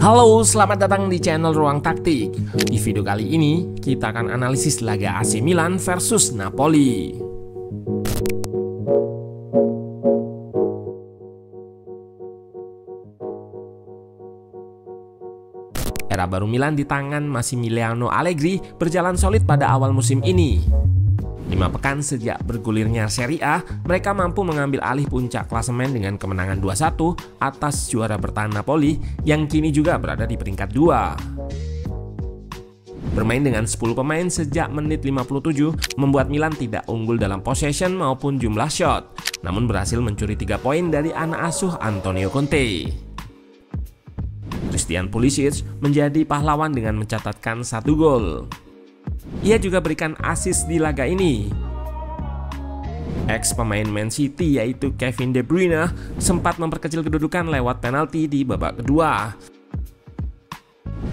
Halo, selamat datang di channel Ruang Taktik. Di video kali ini, kita akan analisis laga AC Milan versus Napoli. Era baru Milan di tangan Massimiliano Allegri berjalan solid pada awal musim ini. 5 pekan sejak bergulirnya Serie A, mereka mampu mengambil alih puncak klasemen dengan kemenangan 2-1 atas juara bertahan Napoli yang kini juga berada di peringkat 2. Bermain dengan 10 pemain sejak menit 57 membuat Milan tidak unggul dalam possession maupun jumlah shot, namun berhasil mencuri 3 poin dari anak asuh Antonio Conte. Christian Pulisic menjadi pahlawan dengan mencatatkan 1 gol. Ia juga berikan assist di laga ini. Ex pemain Man City yaitu Kevin De Bruyne sempat memperkecil kedudukan lewat penalti di babak kedua.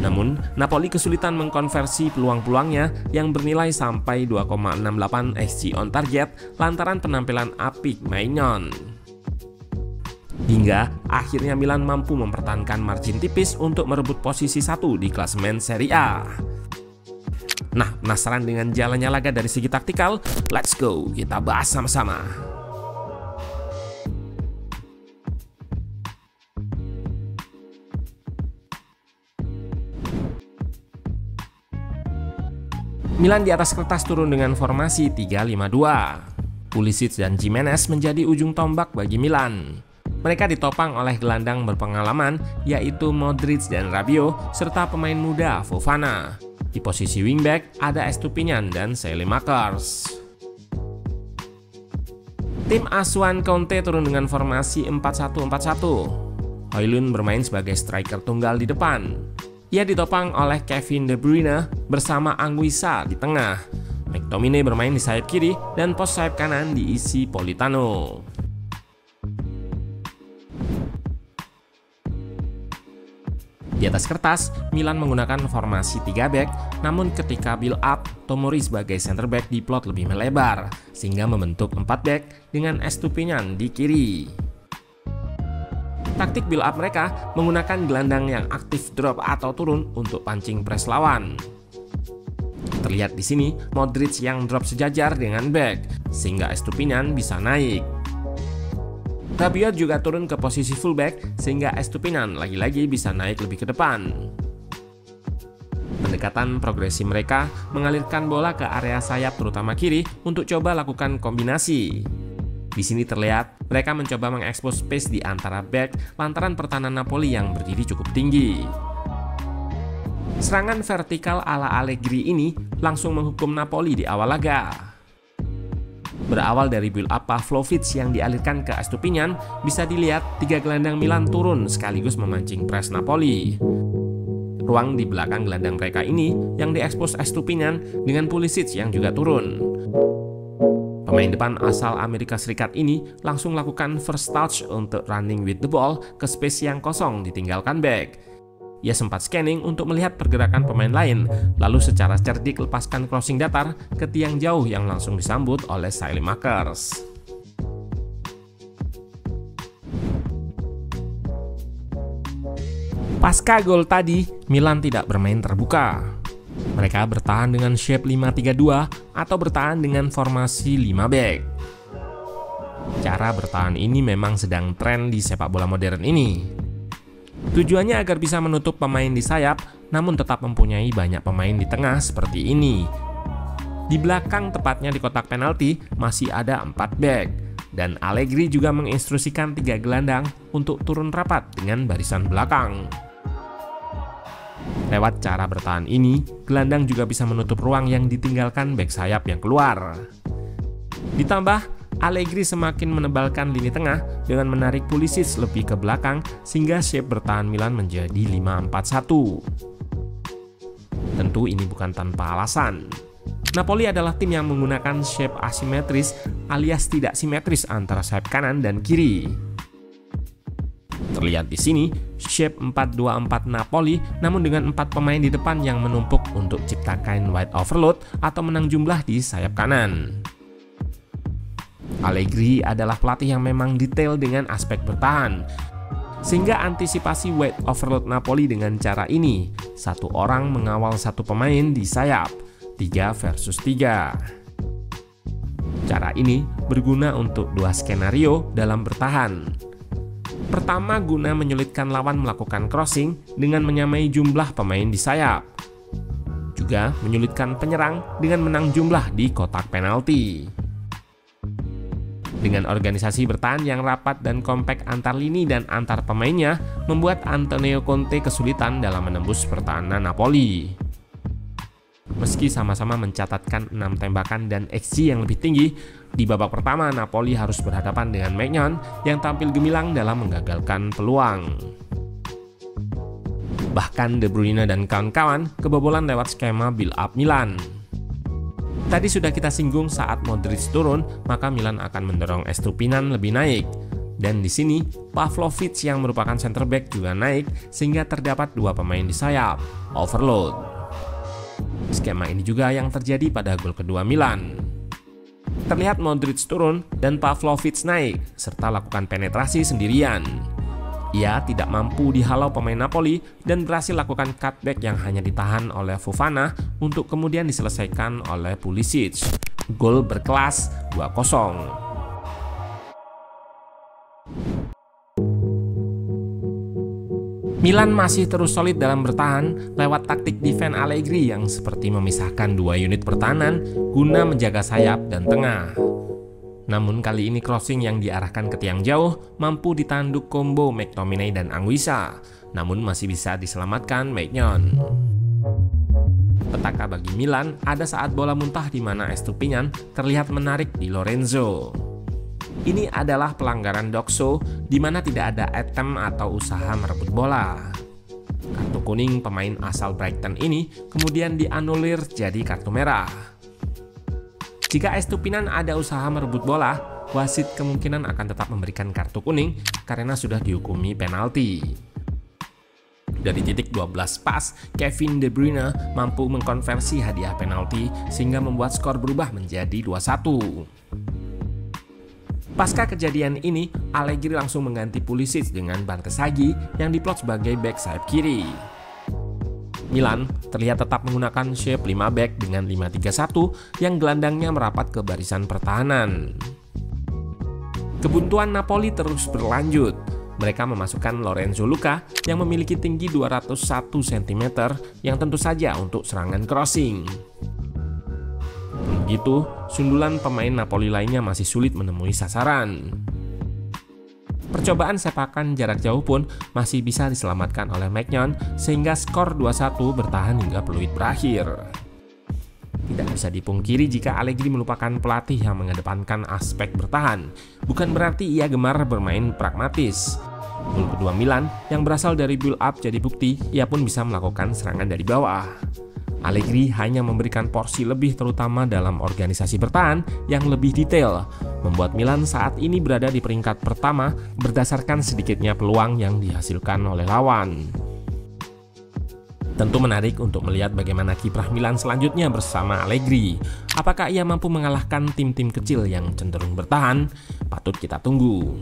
Namun, Napoli kesulitan mengkonversi peluang-peluangnya yang bernilai sampai 2,68 XG on target lantaran penampilan apik Maignan. Hingga akhirnya Milan mampu mempertahankan margin tipis untuk merebut posisi 1 di klasemen Serie A. Nah, penasaran dengan jalannya laga dari segi taktikal? Let's go, kita bahas sama-sama. Milan di atas kertas turun dengan formasi 3-5-2. Pulisic dan Gimenez menjadi ujung tombak bagi Milan. Mereka ditopang oleh gelandang berpengalaman yaitu Modric dan Rabiot serta pemain muda Fofana. Di posisi wingback ada Estupiñán dan Saelemaekers. Tim asuhan Conte turun dengan formasi 4-1-4-1. Højlund bermain sebagai striker tunggal di depan. Ia ditopang oleh Kevin De Bruyne bersama Anguissa di tengah. McTominay bermain di sayap kiri dan pos sayap kanan diisi Politano. Di atas kertas, Milan menggunakan formasi 3 back, namun ketika build up, Tomori sebagai center back diplot lebih melebar, sehingga membentuk 4 back dengan Estupiñán di kiri. Taktik build up mereka menggunakan gelandang yang aktif drop atau turun untuk pancing press lawan. Terlihat di sini, Modric yang drop sejajar dengan back, sehingga Estupiñán bisa naik. Rabiot juga turun ke posisi fullback sehingga Estupiñán lagi-lagi bisa naik lebih ke depan. Pendekatan progresi mereka mengalirkan bola ke area sayap terutama kiri untuk coba lakukan kombinasi. Di sini terlihat mereka mencoba mengekspos space di antara back lantaran pertahanan Napoli yang berdiri cukup tinggi. Serangan vertikal ala Allegri ini langsung menghukum Napoli di awal laga. Berawal dari build up Pavlovic yang dialirkan ke Estupiñán, bisa dilihat 3 gelandang Milan turun sekaligus memancing press Napoli. Ruang di belakang gelandang mereka ini yang diekspos Estupiñán dengan Pulisic yang juga turun. Pemain depan asal Amerika Serikat ini langsung lakukan first touch untuk running with the ball ke space yang kosong ditinggalkan back. Ia sempat scanning untuk melihat pergerakan pemain lain, lalu secara cerdik lepaskan crossing datar ke tiang jauh yang langsung disambut oleh Saelemaekers. Pasca gol tadi, Milan tidak bermain terbuka. Mereka bertahan dengan shape 5-3-2 atau bertahan dengan formasi 5 back. Cara bertahan ini memang sedang tren di sepak bola modern ini. Tujuannya agar bisa menutup pemain di sayap, namun tetap mempunyai banyak pemain di tengah seperti ini. Di belakang, tepatnya di kotak penalti, masih ada 4 back. Dan Allegri juga menginstruksikan 3 gelandang untuk turun rapat dengan barisan belakang. Lewat cara bertahan ini, gelandang juga bisa menutup ruang yang ditinggalkan back sayap yang keluar. Ditambah, Allegri semakin menebalkan lini tengah dengan menarik Pulisic lebih ke belakang sehingga shape bertahan Milan menjadi 5-4-1. Tentu ini bukan tanpa alasan. Napoli adalah tim yang menggunakan shape asimetris alias tidak simetris antara sayap kanan dan kiri. Terlihat di sini, shape 4-2-4 Napoli namun dengan 4 pemain di depan yang menumpuk untuk ciptakan wide overload atau menang jumlah di sayap kanan. Allegri adalah pelatih yang memang detail dengan aspek bertahan. Sehingga antisipasi weight overload Napoli dengan cara ini, satu orang mengawal satu pemain di sayap, 3 versus 3. Cara ini berguna untuk dua skenario dalam bertahan. Pertama, guna menyulitkan lawan melakukan crossing dengan menyamai jumlah pemain di sayap. Juga menyulitkan penyerang dengan menang jumlah di kotak penalti. Dengan organisasi bertahan yang rapat dan kompak antar lini dan antar pemainnya, membuat Antonio Conte kesulitan dalam menembus pertahanan Napoli. Meski sama-sama mencatatkan 6 tembakan dan XG yang lebih tinggi, di babak pertama Napoli harus berhadapan dengan Maignan yang tampil gemilang dalam menggagalkan peluang. Bahkan De Bruyne dan kawan-kawan kebobolan lewat skema build-up Milan. Tadi sudah kita singgung saat Modric turun, maka Milan akan mendorong Estupinan lebih naik. Dan di sini, Pavlovic yang merupakan center back juga naik sehingga terdapat dua pemain di sayap, overload. Skema ini juga yang terjadi pada gol kedua Milan. Terlihat Modric turun dan Pavlovic naik, serta lakukan penetrasi sendirian. Ia tidak mampu dihalau pemain Napoli dan berhasil lakukan cutback yang hanya ditahan oleh Fofana untuk kemudian diselesaikan oleh Pulisic. Gol berkelas 2-0. Milan masih terus solid dalam bertahan lewat taktik defense Allegri yang seperti memisahkan dua unit pertahanan guna menjaga sayap dan tengah. Namun kali ini crossing yang diarahkan ke tiang jauh mampu ditanduk combo McTominay dan Anguissa, namun masih bisa diselamatkan Maignan. Petaka bagi Milan ada saat bola muntah di mana Estupinan terlihat menarik di Lorenzo. Ini adalah pelanggaran Doxo di mana tidak ada attempt atau usaha merebut bola. Kartu kuning pemain asal Brighton ini kemudian dianulir jadi kartu merah. Jika Estupinan ada usaha merebut bola, wasit kemungkinan akan tetap memberikan kartu kuning karena sudah dihukumi penalti. Dari titik 12 pas, Kevin De Bruyne mampu mengkonversi hadiah penalti sehingga membuat skor berubah menjadi 2-1. Pasca kejadian ini, Allegri langsung mengganti Pulisic dengan Bartesaghi yang diplot sebagai back sayap kiri. Milan terlihat tetap menggunakan shape 5 back dengan 5-3-1 yang gelandangnya merapat ke barisan pertahanan. Kebuntuan Napoli terus berlanjut. Mereka memasukkan Lorenzo Luca yang memiliki tinggi 201 cm yang tentu saja untuk serangan crossing. Begitu, sundulan pemain Napoli lainnya masih sulit menemui sasaran. Percobaan sepakan jarak jauh pun masih bisa diselamatkan oleh Maignan sehingga skor 2-1 bertahan hingga peluit berakhir. Tidak bisa dipungkiri jika Allegri melupakan pelatih yang mengedepankan aspek bertahan. Bukan berarti ia gemar bermain pragmatis. Gol kedua Milan yang berasal dari build up jadi bukti ia pun bisa melakukan serangan dari bawah. Allegri hanya memberikan porsi lebih terutama dalam organisasi bertahan yang lebih detail, membuat Milan saat ini berada di peringkat pertama berdasarkan sedikitnya peluang yang dihasilkan oleh lawan. Tentu menarik untuk melihat bagaimana kiprah Milan selanjutnya bersama Allegri. Apakah ia mampu mengalahkan tim-tim kecil yang cenderung bertahan? Patut kita tunggu.